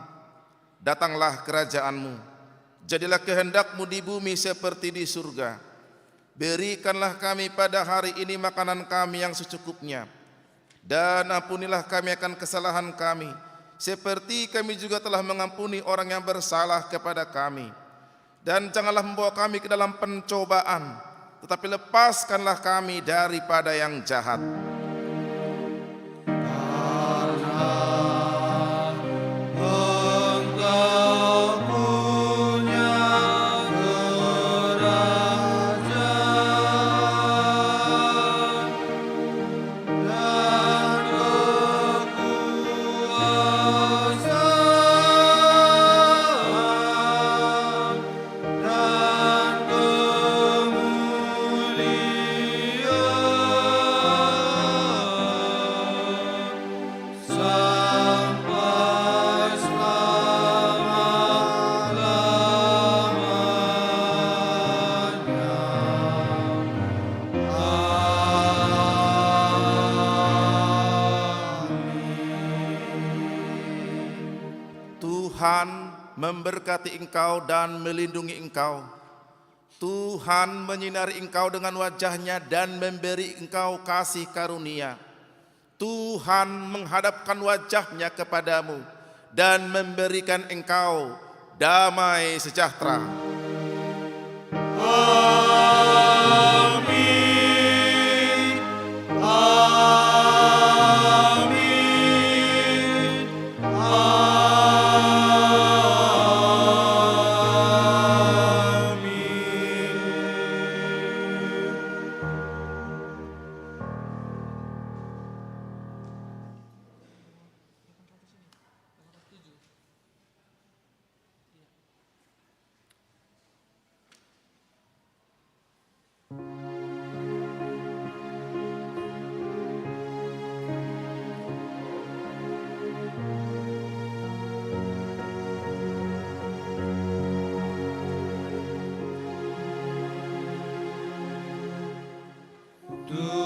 Datanglah kerajaanmu. Jadilah kehendak-Mu di bumi seperti di surga. Berikanlah kami pada hari ini makanan kami yang secukupnya. Dan ampunilah kami akan kesalahan kami, seperti kami juga telah mengampuni orang yang bersalah kepada kami. Dan janganlah membawa kami ke dalam pencobaan, tetapi lepaskanlah kami daripada yang jahat. Tuhan memberkati engkau dan melindungi engkau. Tuhan menyinari engkau dengan wajah-Nya dan memberi engkau kasih karunia. Tuhan menghadapkan wajah-Nya kepadamu dan memberikan engkau damai sejahtera. Amin. Amin. Tuhan